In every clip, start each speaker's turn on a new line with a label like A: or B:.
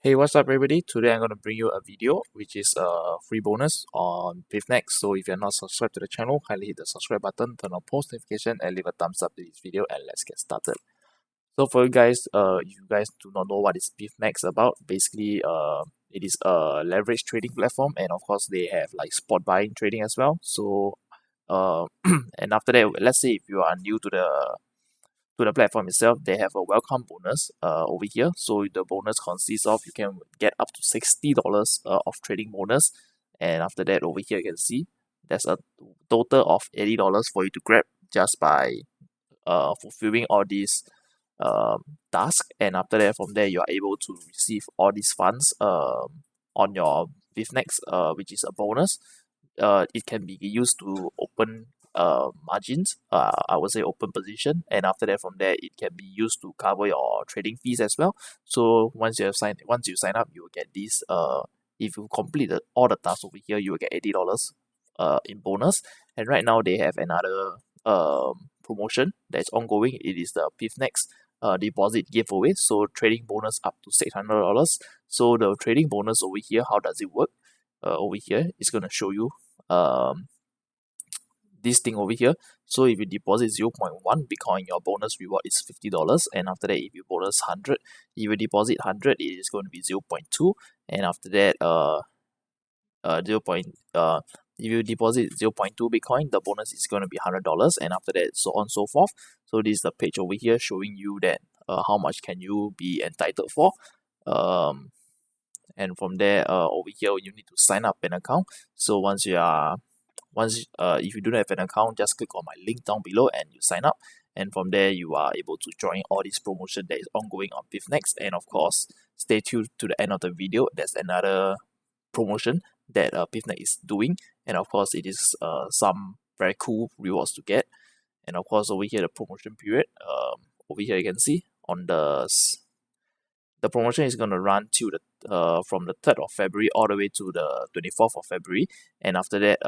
A: Hey, what's up everybody? Today I'm going to bring you a video which is a free bonus on Phemex. So if you're not subscribed to the channel, kindly hit the subscribe button, turn on post notification and leave a thumbs up to this video and let's get started. So for you guys, if you guys do not know what is Phemex about, basically it is a leverage trading platform and of course they have like spot buying trading as well. So and after that, let's say if you are new to the platform itself, they have a welcome bonus over here. So the bonus consists of you can get up to $60 of trading bonus, and after that over here you can see there's a total of $80 for you to grab just by fulfilling all these tasks, and after that from there you are able to receive all these funds on your Phemex, which is a bonus. It can be used to open margins, I would say open position, and after that from there it can be used to cover your trading fees as well. So once you sign up, you will get this if you complete all the tasks over here, you will get $80 in bonus. And right now they have another promotion that's ongoing. It is the Phemex deposit giveaway, so trading bonus up to $600. So the trading bonus over here, how does it work? Over here it's going to show you this thing over here. So if you deposit 0.1 Bitcoin, your bonus reward is $50, and after that if you bonus 100, if you deposit 100, it is going to be 0.2, and after that 0. If you deposit 0.2 Bitcoin, the bonus is going to be $100, and after that so on so forth. So this is the page over here showing you that how much can you be entitled for. And from there over here you need to sign up an account. So if you don't have an account, just click on my link down below and you sign up, and from there you are able to join all this promotion that is ongoing on Phemex. And of course stay tuned to the end of the video, there's another promotion that Phemex is doing, and of course it is some very cool rewards to get. And of course over here the promotion period, over here you can see on the promotion is going to run till the from the 3rd of February all the way to the 24th of February. And after that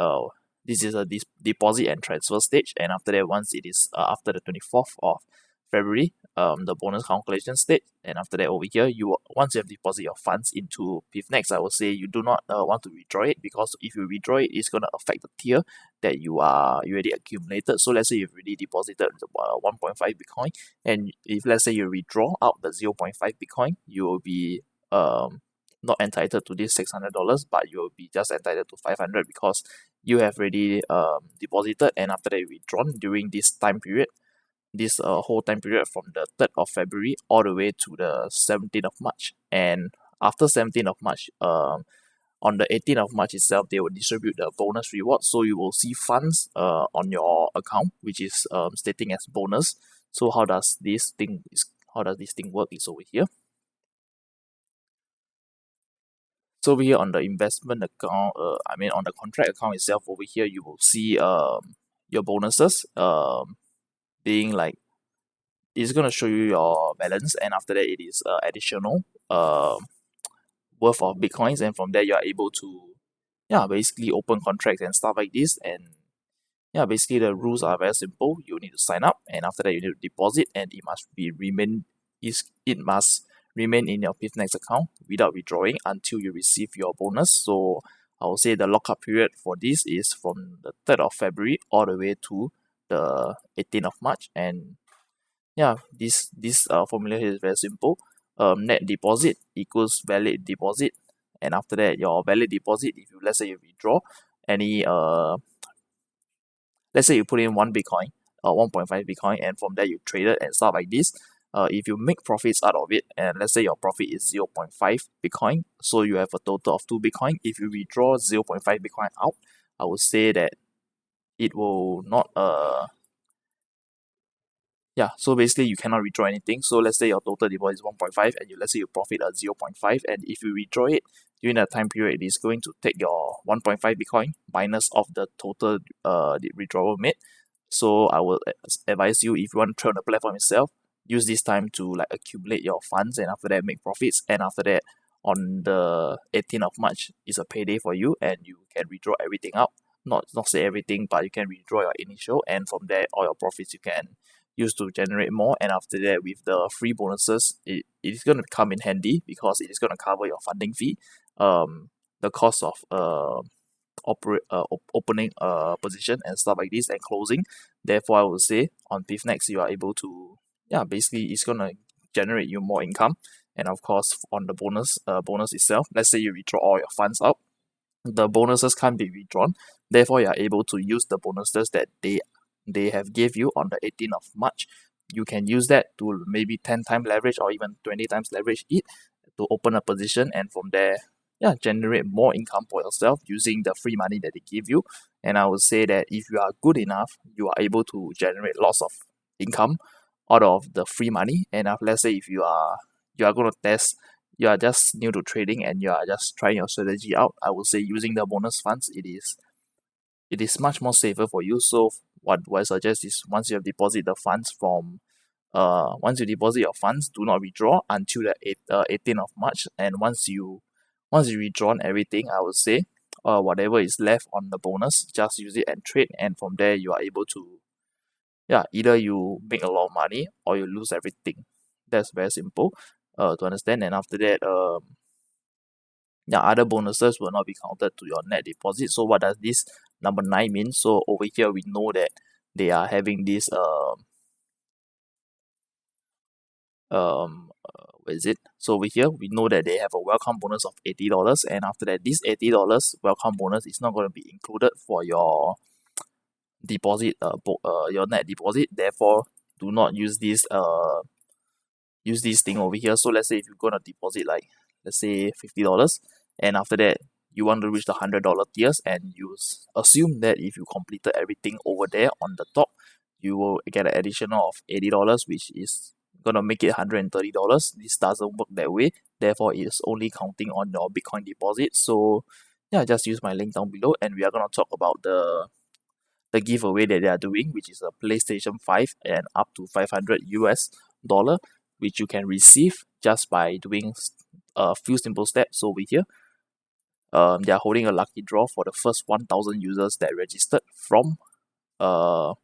A: this is a deposit and transfer stage, and after that once it is after the 24th of February, the bonus calculation stage. And after that over here, once you have deposited your funds into Phemex, I would say you do not want to withdraw it, because if you withdraw it, it's going to affect the tier that you already accumulated. So let's say you've already deposited 1.5 Bitcoin, and if let's say you withdraw out the 0.5 Bitcoin, you will be not entitled to this $600, but you will be just entitled to 500 because you have already deposited, and after that withdrawn during this time period, this whole time period from the 3rd of February all the way to the 17th of March. And after 17th of March, on the 18th of March itself, they will distribute the bonus reward. So you will see funds on your account, which is stating as bonus. So how does this thing work is over here. So over here on the investment account, on the contract account itself over here, you will see your bonuses being like, it's going to show you your balance, and after that it is additional worth of Bitcoins, and from there you are able to basically open contracts and stuff like this. And basically the rules are very simple. You need to sign up, and after that you need to deposit, and it must remain in your Phemex account without withdrawing until you receive your bonus. So I will say the lockup period for this is from the 3rd of February all the way to the 18th of March. And this formula here is very simple. Net deposit equals valid deposit, and after that your valid deposit, if you let's say you withdraw any let's say you put in 1 Bitcoin, 1.5 Bitcoin, and from there you trade it and stuff like this. If you make profits out of it, and let's say your profit is 0.5 Bitcoin, so you have a total of 2 Bitcoin. If you withdraw 0.5 Bitcoin out, I would say that it will not so basically you cannot withdraw anything. So let's say your total deposit is 1.5 and let's say you profit at 0.5, and if you withdraw it during that time period, it is going to take your 1.5 Bitcoin minus off the total the withdrawal made. So I will advise you, if you want to trade on the platform itself, use this time to like accumulate your funds, and after that make profits, and after that on the 18th of March is a payday for you, and you can withdraw everything out. Not say everything, but you can withdraw your initial, and from there all your profits you can used to generate more, and after that with the free bonuses, it is going to come in handy because it is going to cover your funding fee, the cost of opening a position and stuff like this and closing. Therefore, I would say on Phemex you are able to, yeah, basically it's gonna generate you more income. And of course on the bonus itself, let's say you withdraw all your funds out, the bonuses can't be withdrawn. Therefore, you are able to use the bonuses that they have gave you on the 18th of March. You can use that to maybe 10 times leverage or even 20 times leverage it to open a position, and from there, yeah, generate more income for yourself using the free money that they give you. And I would say that if you are good enough, you are able to generate lots of income out of the free money. And let's say if you are going to test, you are just new to trading and you are just trying your strategy out, I would say using the bonus funds, it is much more safer for you. So what I suggest is once you have deposited the funds from once you deposit your funds, do not withdraw until the 18th of March. And once you withdrawn everything, I would say whatever is left on the bonus, just use it and trade. And from there, you are able to, yeah, either you make a lot of money or you lose everything. That's very simple to understand. And after that, yeah, other bonuses will not be counted to your net deposit. So what does this number 9 mean? So over here we know that they are having this where is it? So over here we know that they have a welcome bonus of $80, and after that this $80 welcome bonus is not going to be included for your deposit your net deposit. Therefore, do not use this thing over here. So let's say if you're gonna deposit like, let's say $50, and after that you want to reach the $100 tiers, and you assume that if you completed everything over there on the top, you will get an additional of $80, which is gonna make it $130. This doesn't work that way. Therefore, it is only counting on your Bitcoin deposit. So yeah, just use my link down below, and we are gonna talk about the giveaway that they are doing, which is a PlayStation 5 and up to $500, which you can receive just by doing a few simple steps over here. They are holding a lucky draw for the first 1,000 users that registered from uh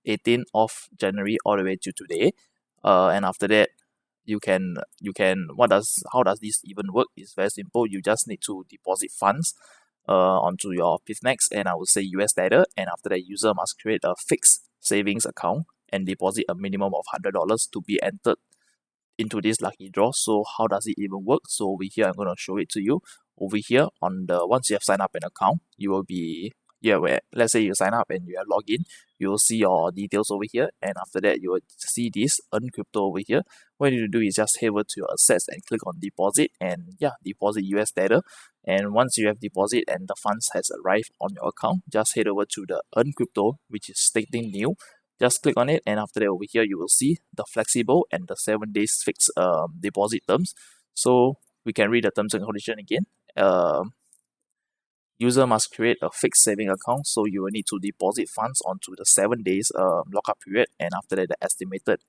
A: 18th of January all the way to today. And after that, you can how does this even work? It's very simple. You just need to deposit funds onto your Phemex, and I would say US dollar, and after that user must create a fixed savings account and deposit a minimum of $100 to be entered into this lucky draw. So how does it even work? So over here I'm going to show it to you. Over here on the once you have signed up an account, you will be, yeah, where let's say you sign up and you have login, you will see your details over here, and after that you will see this earn crypto over here. What you need to do is just head over to your assets and click on deposit, and yeah, deposit US dollar. And once you have deposit and the funds has arrived on your account, just head over to the earn crypto, which is stating new. Just click on it, and after that over here you will see the flexible and the 7 days fixed deposit terms. So we can read the terms and condition again. User must create a fixed saving account, so you will need to deposit funds onto the 7 days lockup period, and after that the estimated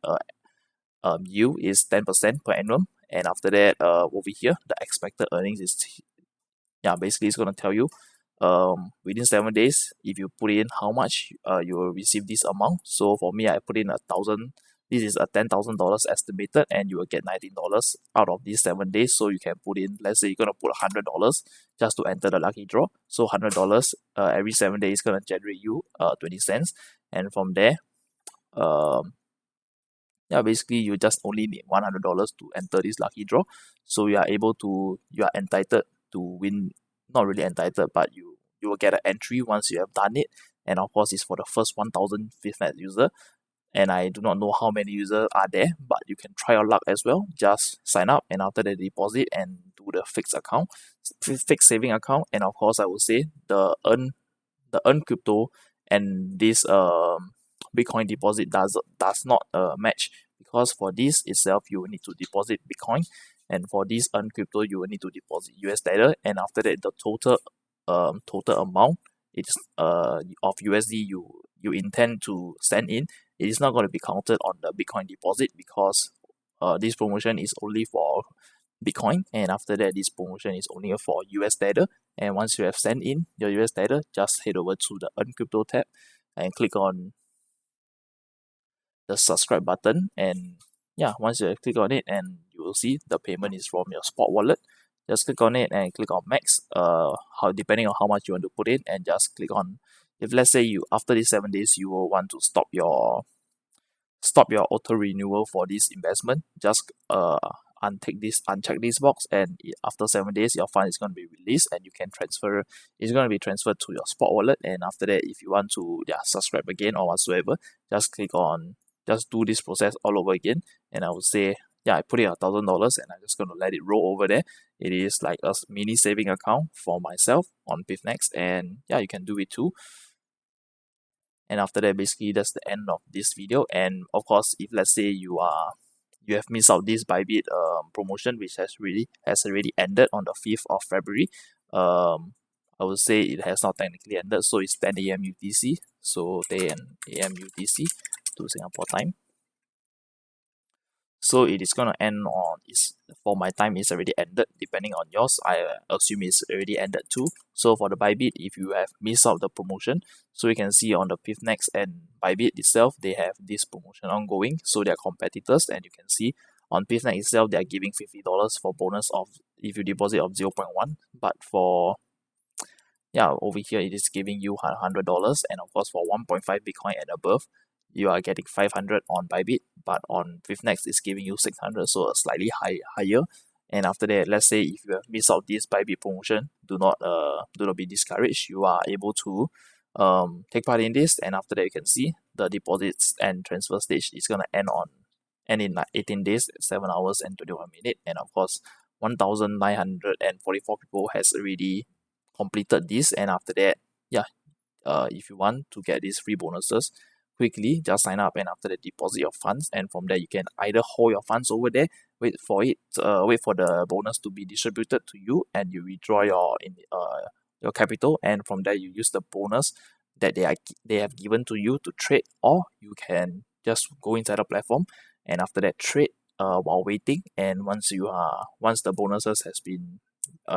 A: yield is 10% per annum. And after that over here the expected earnings is, yeah, basically it's going to tell you within 7 days, if you put in how much you will receive this amount. So for me, I put in 1,000. This is a $10,000 estimated, and you will get $19 out of these 7 days. So you can put in, let's say you're gonna put $100 just to enter the lucky draw. So $100 every 7 days is gonna generate you 20 cents, and from there, yeah, basically you just only need $100 to enter this lucky draw. So you are entitled to win. Not really entitled, but you will get an entry once you have done it. And of course, it's for the first 1,000 Phemex user. And I do not know how many users are there, but you can try your luck as well. Just sign up, and after the deposit and do the fixed account, fixed saving account. And of course, I would say the earn crypto and this Bitcoin deposit does not match, because for this itself you will need to deposit Bitcoin, and for this earn crypto you will need to deposit US dollar, and after that the total amount is of USD you intend to send in, it is not going to be counted on the Bitcoin deposit, because this promotion is only for Bitcoin, and after that this promotion is only for US dollar. And once you have sent in your US dollar, just head over to the earn crypto tab and click on the subscribe button, and yeah, once you click on it, and you will see the payment is from your spot wallet. Just click on it and click on max, how depending on how much you want to put in, and just click on, if let's say you after these 7 days you will want to stop your auto renewal for this investment, just uncheck this box, and after 7 days your fund is going to be released, and you can transfer, it's going to be transferred to your spot wallet. And after that, if you want to subscribe again or whatsoever, just just do this process all over again. And I would say, I put in $1,000 and I'm just going to let it roll over there. It is like a mini saving account for myself on Phemex, and you can do it too. And after that, basically that's the end of this video. And of course, if let's say you have missed out this Bybit promotion, which has already ended on the 5th of February, I would say it has not technically ended, so it's 10 a.m. UTC, so 10 a.m. UTC to Singapore time. So it is gonna end on, for my time it's already ended. Depending on yours, I assume it's already ended too. So for the Bybit, if you have missed out the promotion, so you can see on the Phemex and Bybit itself, they have this promotion ongoing. So they're competitors, and you can see on Phemex itself, they are giving $50 for bonus of if you deposit of 0.1. But for over here it is giving you $100, and of course for 1.5 Bitcoin and above, you are getting 500 on Bybit, but on Phemex it's giving you 600, so a slightly higher. And after that, let's say if you have missed out this Bybit promotion, do not be discouraged. You are able to take part in this, and after that you can see the deposits and transfer stage is gonna end in like 18 days, 7 hours and 21 minutes. And of course 1,944 people has already completed this. And after that, if you want to get these free bonuses quickly, just sign up, and after that deposit your funds, and from there you can either hold your funds over there, wait for the bonus to be distributed to you, and you withdraw your capital, and from there you use the bonus that they have given to you to trade, or you can just go inside the platform and after that trade while waiting. And once the bonuses has been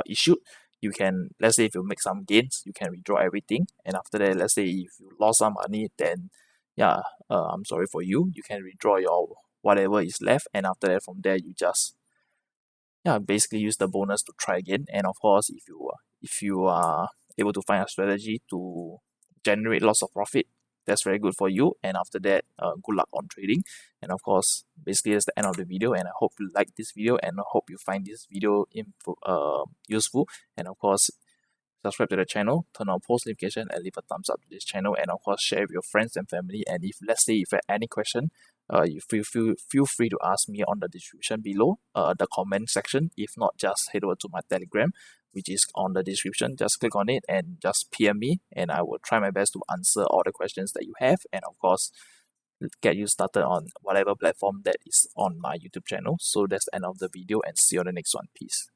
A: issued, you can, let's say if you make some gains, you can withdraw everything. And after that, let's say if you lost some money, then I'm sorry for you, you can withdraw your whatever is left. And after that, from there you just basically use the bonus to try again. And of course, if you are able to find a strategy to generate lots of profit, that's very good for you. And after that, good luck on trading. And of course, basically that's the end of the video, and I hope you like this video, and I hope you find this video useful. And of course, subscribe to the channel, turn on post notification, and leave a thumbs up to this channel. And of course, share with your friends and family. And if let's say if you have any question, you feel free to ask me on the description below, the comment section. If not, just head over to my Telegram, which is on the description. Just click on it and just PM me, and I will try my best to answer all the questions that you have. And of course, get you started on whatever platform that is on my YouTube channel. So that's the end of the video, and see you on the next one. Peace.